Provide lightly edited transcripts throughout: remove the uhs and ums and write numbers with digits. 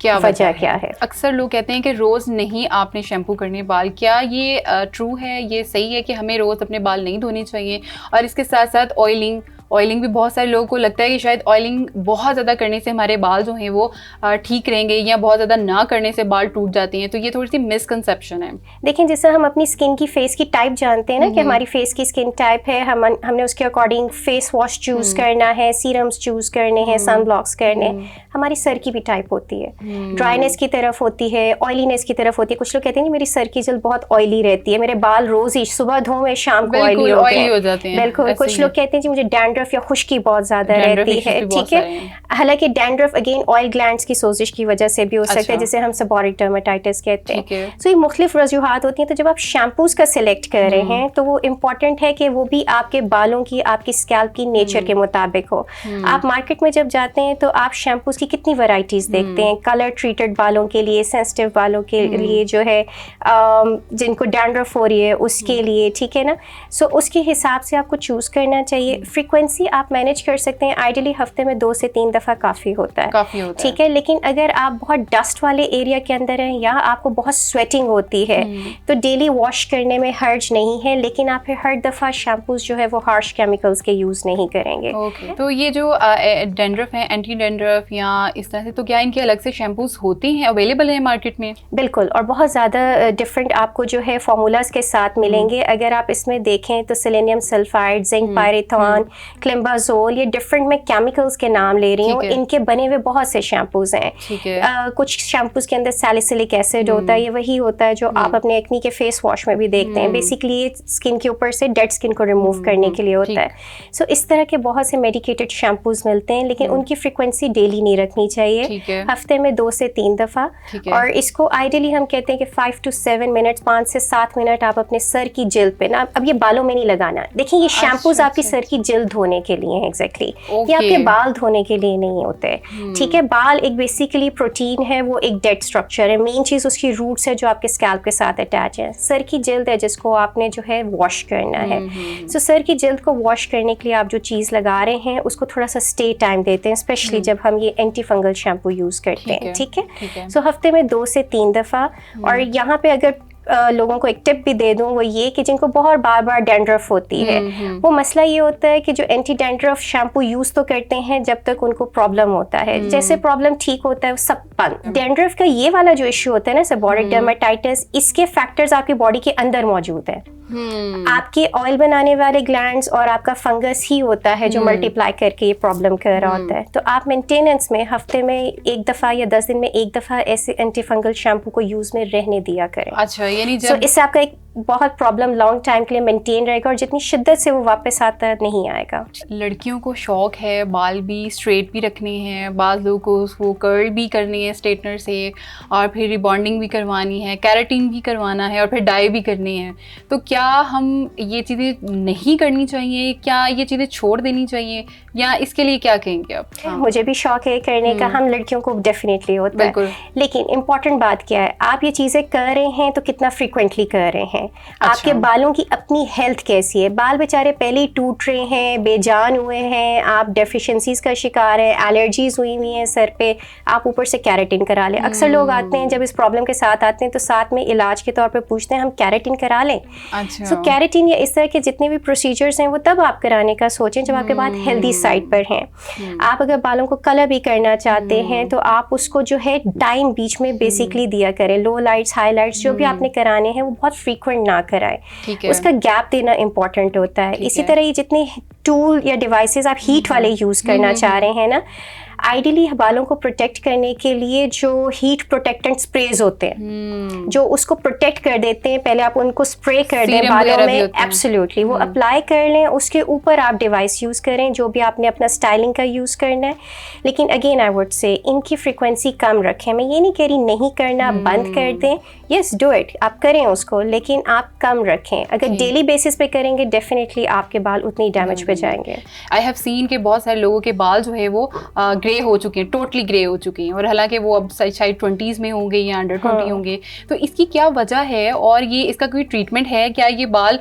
کیا وجہ کیا ہے. اکثر لوگ کہتے ہیں کہ روز نہیں آپ نے شیمپو کرنے بال. کیا یہ ٹرو ہے, یہ صحیح ہے کہ ہمیں روز اپنے بال نہیں دھونے چاہیے؟ اور اس کے ساتھ ساتھ آئلنگ بھی بہت سارے لوگوں کو لگتا ہے کہ شاید آئلنگ بہت زیادہ کرنے سے ہمارے بال جو ہیں وہ ٹھیک رہیں گے, یا بہت زیادہ نہ کرنے سے بال ٹوٹ جاتے ہیں. تو یہ تھوڑی سی مسکنسیپشن ہے. دیکھیں جیسے ہم اپنی اسکن کی فیس کی ٹائپ جانتے ہیں نا کہ ہماری فیس کی اسکن ٹائپ ہے, ہم نے اس کے اکارڈنگ فیس واش چوز کرنا ہے, سیرمز چوز کرنے ہیں, سن بلاکس کرنے ہیں. ہماری سر کی بھی ٹائپ ہوتی ہے, ڈرائینس کی طرف ہوتی ہے, آئلینس کی طرف ہوتی ہے. کچھ لوگ کہتے ہیں کہ میری سر کی جلد بہت آئلی رہتی ہے, میرے بال روز ہی صبح دھو میں شام کو آئلی ہو جاتے ہیں. بالکل. کچھ لوگ کہتے ہیں کہ مجھے ڈینڈرف یا خشکی بہت زیادہ رہتی ہے. ٹھیک ہے, حالانکہ ڈینڈرف اگین آئل گلینڈس کی سوزش کی وجہ سے بھی ہو سکتا ہے, جسے ہم سیبورک ڈرماٹائٹس کہتے ہیں. سو یہ مختلف وجوہات ہوتی ہیں. تو جب آپ شیمپوز کا سلیکٹ کر رہے ہیں تو وہ امپورٹنٹ ہے کہ وہ بھی آپ کے بالوں کی, آپ کی اسکیلپ کی نیچر کے مطابق ہو. آپ مارکیٹ میں جب جاتے ہیں تو آپ شیمپوز کی کتنی ورائٹیز دیکھتے ہیں, کلر ٹریٹڈ بالوں کے لیے, سینسٹیو بالوں کے لیے جو ہے, جن کو ڈینڈرف ہو رہی ہے اس کے لیے. ٹھیک ہے نا. سو اس کے حساب سے آپ کو چوز کرنا چاہیے. فریکوینسی آپ مینیج کر سکتے ہیں, آئیڈیلی ہفتے میں 2 سے 3 دفعہ کافی ہوتا ہے. ٹھیک ہے, لیکن اگر آپ بہت ڈسٹ والے ایریا کے اندر ہیں یا آپ کو بہت سویٹنگ ہوتی ہے تو ڈیلی واش کرنے میں حرج نہیں ہے, لیکن آپ پھر ہر دفعہ شیمپوز جو ہے وہ ہارش کیمیکلز کے یوز نہیں کریں گے. تو یہ جو ڈینڈرف ہیں, اینٹی ڈینڈرف یا اس طرح سے, تو کیا ان کے الگ سے شیمپوز ہوتے ہیں, اویلیبل ہیں مارکیٹ میں؟ بالکل, اور بہت زیادہ ڈفرینٹ آپ کو جو ہے فارمولاز کے ساتھ ملیں گے. اگر آپ اس میں دیکھیں تو سیلینیم سلفائڈ, زنک پائریتھون, کلمبازول, یہ ڈفرینٹ میں کیمیکلز کے نام لے رہی ہوں, ان کے بنے ہوئے بہت سے شیمپوز ہیں. کچھ شیمپوز کے اندر سیلیسلک ایسڈ ہوتا ہے, یہ وہی ہوتا ہے جو آپ اپنے ایکنی کے فیس واش میں بھی دیکھتے ہیں. بیسکلی یہ اسکن کے اوپر سے ڈیڈ اسکن کو ریموو کرنے کے لیے ہوتا ہے. سو اس طرح کے بہت سے میڈیکیٹڈ شیمپوز ملتے ہیں, لیکن ان کی فریکوینسی ڈیلی نہیں رکھنی چاہیے, ہفتے میں 2 سے 3 دفعہ. اور اس کو آئیڈیلی ہم کہتے ہیں کہ 5 to 7 منٹس, 5 سے 7 منٹ آپ اپنے سر کی جلد پہ نا, اب یہ بالوں میں نہیں لگانا. دیکھیں یہ شیمپوز آپ کی سر کی جلد دھونے کے لیے ہیں ایگزیکٹلی, یہ آپ کے بال دھونے کے لیے نہیں ہوتے. ٹھیک ہے, بال ایک بیسیکلی پروٹین ہے, وہ ایک ڈیڈ اسٹرکچر ہے. مین چیز اس کی روٹس ہے جو آپ کے اسکیلپ کے ساتھ اٹیچ ہے. سر کی جلد ہے جس کو آپ نے جو ہے واش کرنا ہے. سو سر کی جلد کو واش کرنے کے لیے آپ جو چیز لگا رہے ہیں اس کو تھوڑا سا اسٹے ٹائم دیتے ہیں, اسپیشلی جب ہم یہ اینٹی فنگل شیمپو یوز کرتے ہیں. ٹھیک ہے, سو ہفتے میں 2 سے 3 دفعہ. اور یہاں پہ اگر لوگوں کو ایک ٹپ بھی دے دوں, وہ یہ کہ جن کو بہت بار بار ڈینڈرف ہوتی ہے, وہ مسئلہ یہ ہوتا ہے کہ جو اینٹی ڈینڈرف شیمپو یوز تو کرتے ہیں جب تک ان کو پرابلم ہوتا ہے, جیسے پرابلم ٹھیک ہوتا ہے وہ سب بند. ڈینڈرف کا یہ والا جو ایشو ہوتا ہے نا, سیبورک ڈرماٹائٹس, اس کے فیکٹرز آپ کی باڈی کے اندر موجود ہیں. آپ کے آئل بنانے والے گلینڈز اور آپ کا فنگس ہی ہوتا ہے جو ملٹی پلائی کر کے یہ پرابلم کر رہا ہوتا ہے. تو آپ مینٹیننس میں ہفتے میں 1 دفعہ یا 10 دن میں 1 دفعہ ایسے اینٹی فنگل شیمپو کو یوز میں رہنے دیا کریں. اچھا, یعنی سو اس سے آپ کا ایک بہت پرابلم لانگ ٹائم کے لیے مینٹین رہے گا, اور جتنی شدت سے وہ واپس آتا نہیں آئے گا. لڑکیوں کو شوق ہے بال بھی اسٹریٹ بھی رکھنے ہیں, بعض لوگوں کو اس کو کرل بھی کرنی ہے اسٹریٹنر سے, اور پھر ریبانڈنگ بھی کروانی ہے, کیراٹین بھی کروانا ہے, اور پھر ڈائی بھی کرنی ہے. تو کیا ہم یہ چیزیں نہیں کرنی چاہیے, کیا یہ چیزیں چھوڑ دینی چاہیے, یا اس کے لیے کیا کہیں گے آپ؟ مجھے بھی شوق ہے کرنے کا, ہم لڑکیوں کو ڈیفینیٹلی ہوتا ہے, لیکن امپورٹنٹ بات کیا ہے, آپ یہ چیزیں کر رہے ہیں تو کتنا فریکوینٹلی کر رہے ہیں. آپ کے بالوں کی اپنی ہیلتھ کیسی ہے, بال بیچارے پہلے ہی ٹوٹ رہے ہیں, بے جان ہوئے ہیں, آپ ڈیفیشنسیز کا شکار ہیں, الرجیز ہوئی ہوئی ہیں سر پہ, آپ اوپر سے کیراٹین کرا لیں. اکثر لوگ آتے ہیں جب اس پرابلم کے ساتھ آتے ہیں تو ساتھ میں علاج کے طور پہ پوچھتے ہیں ہم کیراٹین کرا لیں. سو کیراٹین یا اس طرح کے جتنے بھی پروسیجرز ہیں وہ تب آپ کرانے کا سوچیں جب آپ کے بال ہیلدی سائڈ پر ہیں. آپ اگر بالوں کو کلر بھی کرنا چاہتے ہیں تو آپ اس کو جو ہے ٹائم بیچ میں بیسکلی دیا کریں, لو لائٹس ہائی لائٹس جو بھی آپ نے کرانے ہیں وہ بہت فریکوینٹ نہ کرائے, اس کا گیپ دینا امپورٹنٹ ہوتا ہے. اسی طرح یہ جتنے ٹول یا ڈیوائسز آپ ہیٹ والے یوز کرنا چاہ رہے ہیں نا, آئیڈیلی بالوں کو پروٹیکٹ کرنے کے لیے جو ہیٹ پروٹیکٹنٹ اسپریز ہوتے ہیں جو اس کو پروٹیکٹ کر دیتے ہیں, پہلے آپ ان کو اسپرے کر دیں بالوں میں, ایبسلیوٹلی وہ اپلائی کر لیں, اس کے اوپر آپ ڈیوائس یوز کریں جو بھی آپ نے اپنا اسٹائلنگ کا یوز کرنا ہے. لیکن اگین آئی وڈ سے ان کی فریکوینسی کم رکھیں. میں یہ نہیں کہہ رہی نہیں کرنا, بند کر دیں, یس ڈو اٹ, آپ کریں اس کو, لیکن آپ کم رکھیں. اگر ڈیلی بیسس پہ کریں گے ڈیفینیٹلی آپ کے بال اتنی ڈیمیج پہ جائیں گے. آئی ہیو سین کہ بہت سارے لوگوں کے بال جو ہے وہ گرے ہو چکے ہیں, ٹوٹلی گرے ہو چکے ہیں, اور حالانکہ وہ اب شاید 20s میں ہوں گے یا انڈر 20 ہوں گے. تو اس کی کیا وجہ ہے, اور یہ اس کا کوئی ٹریٹمنٹ ہے کیا؟ یہ بال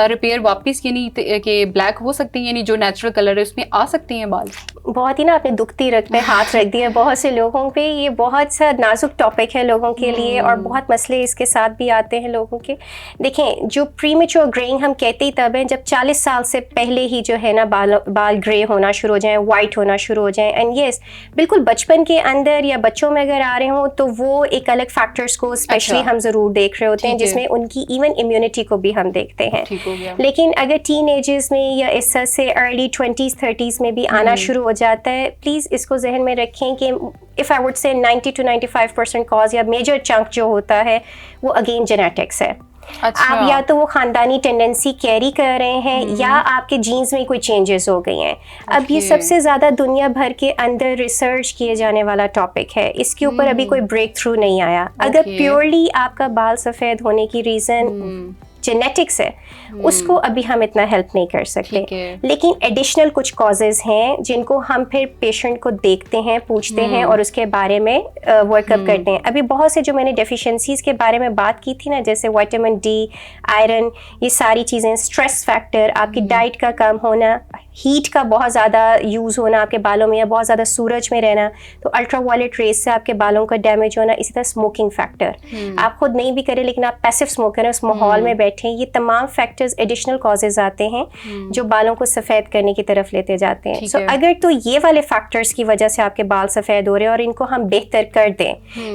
ریپیئر واپس یعنی کہ بلیک ہو سکتے ہیں, یعنی جو نیچرل کلر ہے اس میں آ سکتے ہیں بال؟ بہت ہی نا آپ نے دکھتی رکھ پہ ہاتھ رکھ دیا بہت سے لوگوں پہ. یہ بہت سا نازک ٹاپک ہے لوگوں کے لیے, اور بہت مسئلے اس کے ساتھ بھی آتے ہیں لوگوں کے. دیکھیں, جو پری میچور گرینگ ہم کہتے ہی تب ہیں جب 40 سال سے پہلے ہی جو ہے نا بال گرے ہونا شروع ہو جائیں, وائٹ ہونا شروع ہو جائیں. اینڈ یس, بالکل بچپن کے اندر یا بچوں میں اگر آ رہے ہوں تو وہ ایک الگ فیکٹرز کو اسپیشلی ہم ضرور دیکھ رہے ہوتے ہیں, جس میں ان کی ایون امیونٹی کو بھی ہم دیکھتے ہیں. لیکن اگر ٹین ایجز میں یا اس طرح سے ارلی 20s 30s میں بھی آنا شروع ہو جاتا ہے, پلیز اس کو ذہن میں رکھیں کہ if I would say 90 to 95% cause یا میجر چنک جو ہوتا ہے وہ اگین جینیٹکس ہے. آپ یا تو وہ خاندانی ٹینڈنسی کیری کر رہے ہیں یا آپ کے جینز میں کوئی چینجز ہو گئی ہیں. اب یہ سب سے زیادہ دنیا بھر کے اندر ریسرچ کیے جانے والا ٹاپک ہے, اس کے اوپر ابھی کوئی بریک تھرو نہیں آیا. اگر پیورلی آپ کا بال سفید ہونے کی ریزن جینیٹکس ہے, اس کو ابھی ہم اتنا ہیلپ نہیں کر سکتے. لیکن ایڈیشنل کچھ کازز ہیں جن کو ہم پھر پیشنٹ کو دیکھتے ہیں, پوچھتے ہیں اور اس کے بارے میں ورک اپ کرتے ہیں. ابھی بہت سے جو میں نے ڈیفیشنسیز کے بارے میں بات کی تھی نا, جیسے وائٹامن ڈی, آئرن, یہ ساری چیزیں, اسٹریس فیکٹر, آپ کی ڈائٹ کا کم ہونا, ہیٹ کا بہت زیادہ یوز ہونا آپ کے بالوں میں, یا بہت زیادہ سورج میں رہنا تو الٹرا وائلٹ ریز سے آپ کے بالوں کا ڈیمیج ہونا. اسی طرح اسموکنگ فیکٹر, آپ خود نہیں بھی کریں لیکن آپ پیسو اسموکر ہیں, اس ماحول میں بیٹھے ہیں, یہ تمام فیکٹرز ایڈیشنل کازز آتے ہیں جو بالوں کو سفید کرنے کی طرف لیتے جاتے ہیں. سو اگر تو یہ والے فیکٹرز کی وجہ سے آپ کے بال سفید ہو رہے ہیں اور ان کو ہم بہتر کر دیں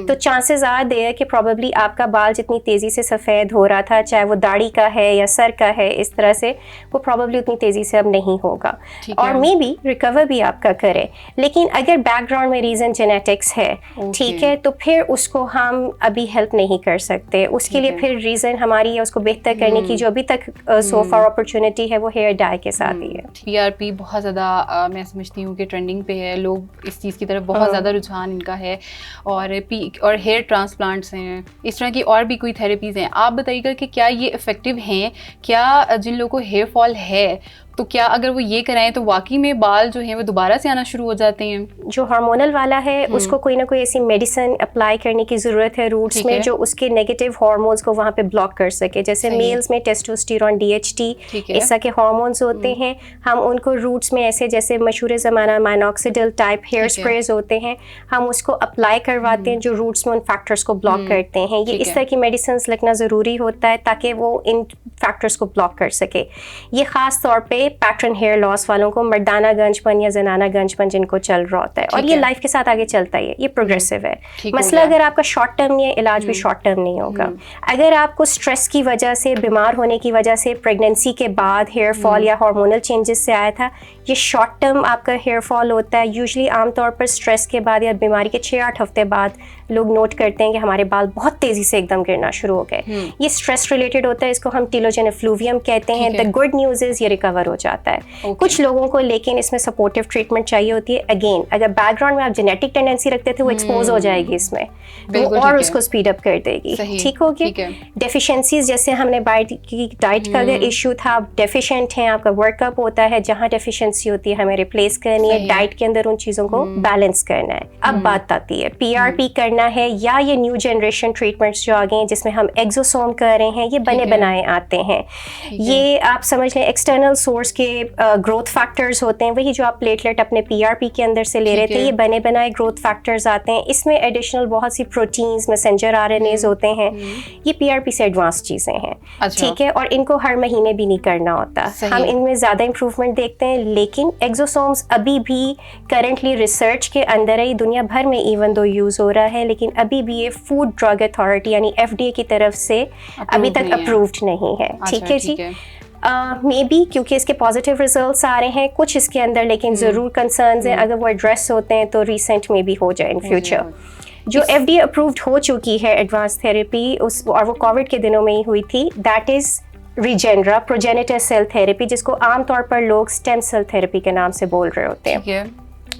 تو چانسز آر دیر کہ پروبیبلی آپ کا بال جتنی تیزی سے سفید ہو رہا تھا, چاہے وہ داڑھی کا ہے یا سر کا ہے, اس طرح سے وہ پروبیبلی اتنی تیزی سے اب نہیں ہوگا, اور مے بی ریکور بھی آپ کا کرے. لیکن اگر بیک گراؤنڈ میں ریزن جینیٹکس ہے, ٹھیک ہے, تو پھر اس کو ہم ابھی ہیلپ نہیں کر سکتے. اس کے لیے پھر ریزن ہماری ہے اس کو بہتر کرنے کی جو ابھی تک سو فار اپرچونٹی ہے وہ ہیئر ڈائی کے ساتھ ہی ہے. پی آر پی بہت زیادہ میں سمجھتی ہوں کہ ٹرینڈنگ پہ ہے, لوگ اس چیز کی طرف بہت زیادہ رجحان ان کا ہے, اور ہیئر ٹرانسپلانٹس ہیں, اس طرح کی اور بھی کوئی تھیراپیز ہیں. آپ بتائیے گا کہ کیا یہ افیکٹو ہیں؟ کیا جن لوگوں کو ہیئر فال ہے تو کیا اگر وہ یہ کرائیں تو واقعی میں بال جو ہیں وہ دوبارہ سے آنا شروع ہو جاتے ہیں؟ جو ہارمونل والا ہے اس کو کوئی نہ کوئی ایسی میڈیسن اپلائی کرنے کی ضرورت ہے روٹس میں جو اس کے نیگیٹو ہارمونس کو وہاں پہ بلاک کر سکے. جیسے میلز میں ٹیسٹوسٹیرون, ڈی ایچ ٹی, اس طرح کے ہارمونس ہوتے ہیں, ہم ان کو روٹس میں ایسے جیسے مشہور زمانہ مائنوکسیڈل ٹائپ ہیئر اسپریز ہوتے ہیں, ہم اس کو اپلائی کرواتے ہیں جو روٹس میں ان فیکٹرس کو بلاک کرتے ہیں. یہ اس طرح کی میڈیسنس لگنا ضروری ہوتا ہے تاکہ وہ ان فیکٹرس کو بلاک کر سکے. یہ خاص طور پہ پیٹرن ہیئر لاس والوں کو, مردانہ گنج پن یا زنانہ گنج پن جن کو چل رہا ہوتا ہے, اور یہ لائف کے ساتھ آگے چلتا ہے, یہ پروگریسو ہے. مسئلہ اگر آپ کا شارٹ ٹرم نہیں ہے, علاج بھی شارٹ ٹرم نہیں ہوگا. اگر آپ کو اسٹریس کی وجہ سے, بیمار ہونے کی وجہ سے, پریگنینسی کے بعد ہیئر فال یا ہارمونل چینجز سے آیا تھا, یہ شارٹ ٹرم آپ کا ہیئر فال ہوتا ہے. یوزلی عام طور پر اسٹریس کے بعد یا بیماری کے 6-8 ہفتے بعد لوگ نوٹ کرتے ہیں کہ ہمارے بال بہت تیزی سے ایک دم گرنا شروع ہو گئے. یہ اسٹریس ریلیٹڈ ہوتا ہے, اس کو ہم ٹیلوجن ایفلوویم کہتے ہیں. دا گڈ نیوز از یہ ریکور ہو جاتا ہے. کچھ لوگوں کو لیکن اس میں سپورٹیو ٹریٹمنٹ چاہیے ہوتی ہے. اگین اگر بیک گراؤنڈ میں آپ جینیٹک ٹینڈنسی رکھتے تھے وہ ایکسپوز ہو جائے گی اس میں, وہ اور اس کو اسپیڈ اپ کر دے گی. ٹھیک ہوگی. ڈیفیشنسیز جیسے ہم نے ڈائٹ کا اگر ایشو تھا, آپ ڈیفیشینٹ ہیں, آپ کا ورک اپ ہوتا ہے, جہاں ڈیفیشنسی ہوتی ہے ہمیں ریپلیس کرنی ہے, ڈائٹ کے اندر ان چیزوں کو بیلنس کرنا ہے. اب بات آتی ہے پی آر پی کرنا ہے یا یہ نیو جنریشن ٹریٹمنٹس جو آ گئے ہیں جس میں ہم ایگزوسوم کر رہے ہیں, یہ بنے بنائے آتے ہیں. یہ آپ سمجھ لیں ایکسٹرنل سورس کے گروتھ فیکٹرز ہوتے ہیں, وہی جو آپ پلیٹلیٹ اپنے پی آر پی کے اندر سے لے رہے تھے, یہ بنے بنائے گروتھ فیکٹرز آتے ہیں. اس میں ایڈیشنل بہت سی proteins, messenger R N As ہوتے ہیں. یہ پی آر پی سے ایڈوانس چیزیں ہیں, ٹھیک ہے, اور ان کو ہر مہینے بھی نہیں کرنا ہوتا. ہم ان میں زیادہ امپروومنٹ دیکھتے ہیں, لیکن ایگزوسومس ابھی بھی کرنٹلی ریسرچ کے اندر ہے. دنیا بھر میں ایون دو یوز ہو رہا ہے, لیکن ابھی بھی یہ فوڈ ڈرگ اتھارٹی یعنی FDA کی طرف سے ابھی تک اپرووڈ نہیں ہے. ٹھیک ہے جی. مے بی کیونکہ اس کے پازیٹیو ریزلٹس آ رہے ہیں کچھ اس کے اندر, لیکن ضرور کنسرنز ہیں, اگر وہ ایڈریس ہوتے ہیں تو ریسنٹ میں بھی ہو جائے ان فیوچر. جو FDA اپرووڈ ہو چکی ہے ایڈوانس تھیراپی, اور وہ کووڈ کے دنوں میں ہی ہوئی تھی, دیٹ از ریجنرا پروجینیٹر سیل تھیراپی, جس کو عام طور پر لوگ اسٹیم سیل تھیراپی کے نام سے بول رہے ہوتے ہیں.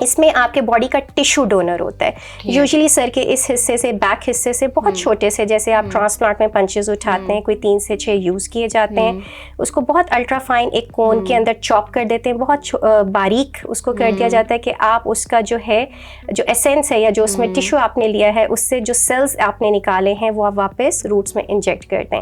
اس میں آپ کے باڈی کا ٹیشو ڈونر ہوتا ہے، یوزلی سر کے اس حصے سے، بیک حصے سے، بہت چھوٹے سے، جیسے آپ ٹرانسپلانٹ میں پنچز اٹھاتے ہیں، کوئی 3 سے 6 یوز کیے جاتے ہیں، اس کو بہت الٹرا فائن ایک کون کے اندر چاپ کر دیتے ہیں، بہت باریک اس کو کر دیا جاتا ہے کہ آپ اس کا جو ہے جو ایسنس ہے یا جو اس میں ٹیشو آپ نے لیا ہے اس سے جو سیلز آپ نے نکالے ہیں وہ آپ واپس روٹس میں انجیکٹ کر دیں.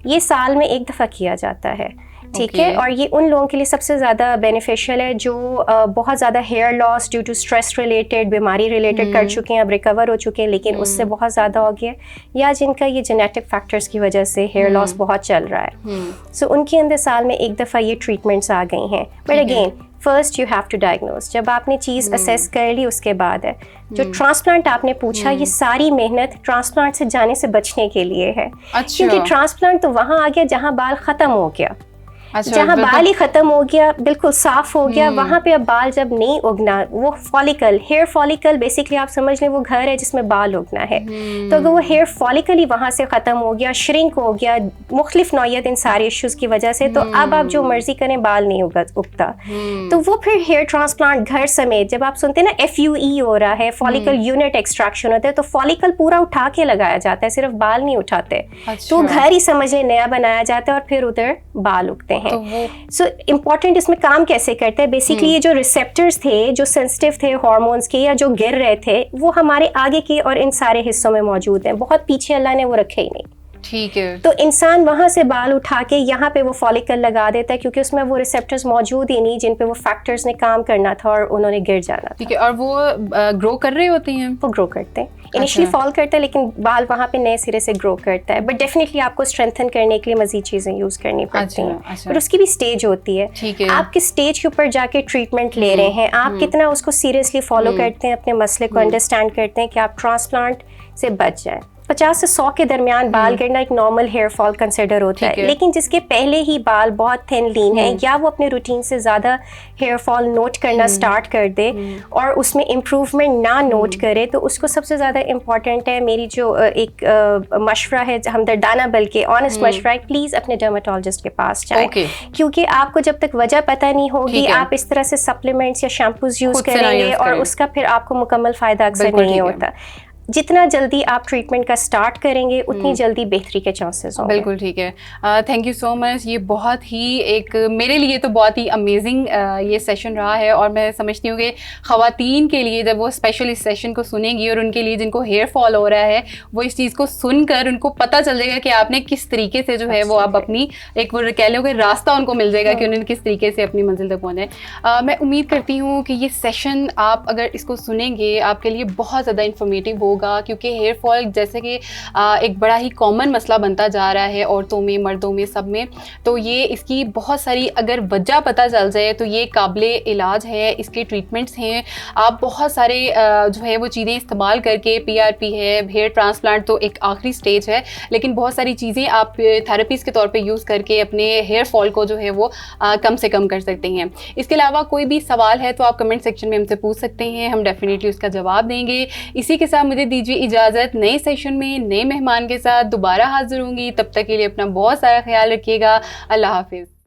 یہ سال میں 1 دفعہ کیا جاتا ہے. ٹھیک ہے، اور یہ ان لوگوں کے لیے سب سے زیادہ بینیفیشیل ہے جو بہت زیادہ hair loss due to stress related, بیماری ریلیٹڈ کر چکے ہیں، اب ریکور ہو چکے ہیں لیکن اس سے بہت زیادہ ہو گیا، یا جن کا یہ جینیٹک فیکٹرز کی وجہ سے ہیئر لاس بہت چل رہا ہے. سو ان کے اندر سال میں 1 دفعہ یہ ٹریٹمنٹس آ گئی ہیں. But again first you have to diagnose. جب آپ نے چیز اسیس کر لی اس کے بعد ہے جو ٹرانسپلانٹ آپ نے پوچھا، یہ ساری محنت ٹرانسپلانٹ سے جانے سے بچنے کے لیے ہے. کیونکہ ٹرانسپلانٹ تو وہاں آ گیا جہاں بال ختم ہو گیا، جہاں بال ہی ختم ہو گیا، بالکل صاف ہو گیا، وہاں پہ اب بال جب نہیں اگنا، وہ فالیکل، ہیئر فالیکل بیسکلی آپ سمجھ لیں وہ گھر ہے جس میں بال اگنا ہے. تو اگر وہ ہیئر فالیکل ہی وہاں سے ختم ہو گیا، شرنک ہو گیا، مختلف نوعیت ان سارے ایشوز کی وجہ سے، تو اب آپ جو مرضی کریں بال نہیں اگتا. تو وہ پھر ہیئر ٹرانسپلانٹ گھر سمیت، جب آپ سنتے ہیں نا FUE ہو رہا ہے، فالیکل یونٹ ایکسٹریکشن ہوتا ہے، تو فالیکل پورا اٹھا کے لگایا جاتا ہے، صرف بال نہیں اٹھاتے. تو گھر ہی سمجھ لیں نیا بنایا جاتا ہے اور پھر ادھر بال اگتے ہیں. سو امپورٹنٹ اس میں کام کیسے کرتا ہے، بیسکلی یہ جو ریسیپٹرز تھے جو سینسٹیو تھے ہارمونس کے یا جو گر رہے تھے، وہ ہمارے آگے کے اور ان سارے حصوں میں موجود ہیں، بہت پیچھے اللہ نے وہ رکھے ہی نہیں. ٹھیک ہے. تو انسان وہاں سے بال اٹھا کے یہاں پہ وہ فالیکل لگا دیتا ہے کیونکہ اس میں وہ ریسیپٹرز موجود ہی نہیں جن پہ وہ فیکٹرز نے کام کرنا تھا اور انہوں نے گر جانا تھا. ٹھیک ہے. اور وہ گرو کر رہے ہوتے ہیں؟ وہ گرو کرتے ہیں، انیشلی فال کرتا ہے لیکن بال وہاں پہ نئے سرے سے گرو کرتا ہے. بٹ ڈیفینیٹلی آپ کو اسٹرینتھن کرنے کے لیے مزید چیزیں یوز کرنی پڑتی ہیں، اور اس کی بھی اسٹیج ہوتی ہے. آپ کس اسٹیج کے اوپر جا کے ٹریٹمنٹ لے رہے ہیں، آپ کتنا اس کو سیریسلی فالو کرتے ہیں، اپنے مسئلے کو انڈرسٹینڈ کرتے ہیں کہ آپ ٹرانسپلانٹ سے بچ جائیں. 50 سے 100 کے درمیان بال گرنا ایک نارمل ہیئر فال کنسیڈر ہوتا ہے. لیکن جس کے پہلے ہی بال بہت تھن لین ہیں یا وہ اپنے روٹین سے زیادہ ہیئر فال نوٹ کرنا سٹارٹ کر دے اور اس میں امپروومنٹ نہ نوٹ کرے، تو اس کو سب سے زیادہ امپورٹنٹ ہے، میری جو ایک مشورہ ہے ہمدردانہ بلکہ آنیسٹ مشورہ ہے، پلیز اپنے ڈرمیٹولوجسٹ کے پاس جائیں. کیونکہ آپ کو جب تک وجہ پتہ نہیں ہوگی آپ اس طرح سے سپلیمنٹس یا شیمپوز یوز کریں گے اور اس کا پھر آپ کو مکمل فائدہ اکثر نہیں ہوتا. جتنا جلدی آپ ٹریٹمنٹ کا سٹارٹ کریں گے اتنی جلدی بہتری کے چانسز ہوں گے. بالکل ٹھیک ہے. تھینک یو سو مچ. یہ بہت ہی ایک میرے لیے تو بہت ہی امیزنگ یہ سیشن رہا ہے، اور میں سمجھتی ہوں کہ خواتین کے لیے جب وہ اسپیشل اس سیشن کو سنیں گی اور ان کے لیے جن کو ہیئر فال ہو رہا ہے وہ اس چیز کو سن کر ان کو پتہ چل جائے گا کہ آپ نے کس طریقے سے جو ہے وہ آپ اپنی ایک وہ کہہ لو کہ راستہ ان کو مل جائے گا کہ انہوں نے کس طریقے سے اپنی منزل تک پہنچے. میں امید کرتی ہوں کہ یہ سیشن آپ اگر اس کو سنیں گے آپ کے لیے بہت زیادہ انفارمیٹیو ہوگا، کیونکہ ہیئر فال جیسے کہ ایک بڑا ہی کامن مسئلہ بنتا جا رہا ہے عورتوں میں، مردوں میں، سب میں. تو یہ اس کی بہت ساری اگر وجہ پتہ چل جائے تو یہ قابل علاج ہے، اس کے ٹریٹمنٹس ہیں. آپ بہت سارے جو ہے وہ چیزیں استعمال کر کے PRP ہے، ہیئر ٹرانسپلانٹ تو ایک آخری سٹیج ہے، لیکن بہت ساری چیزیں آپ تھراپیز کے طور پہ یوز کر کے اپنے ہیئر فال کو جو ہے وہ کم سے کم کر سکتے ہیں. اس کے علاوہ کوئی بھی سوال ہے تو آپ کمنٹ سیکشن میں ہم سے پوچھ سکتے ہیں، ہم ڈیفینیٹلی اس کا جواب دیں گے. اسی کے ساتھ مجھے دیجیے اجازت، نئے سیشن میں نئے مہمان کے ساتھ دوبارہ حاضر ہوں گی. تب تک کے لیے اپنا بہت سارا خیال رکھیے گا. اللہ حافظ.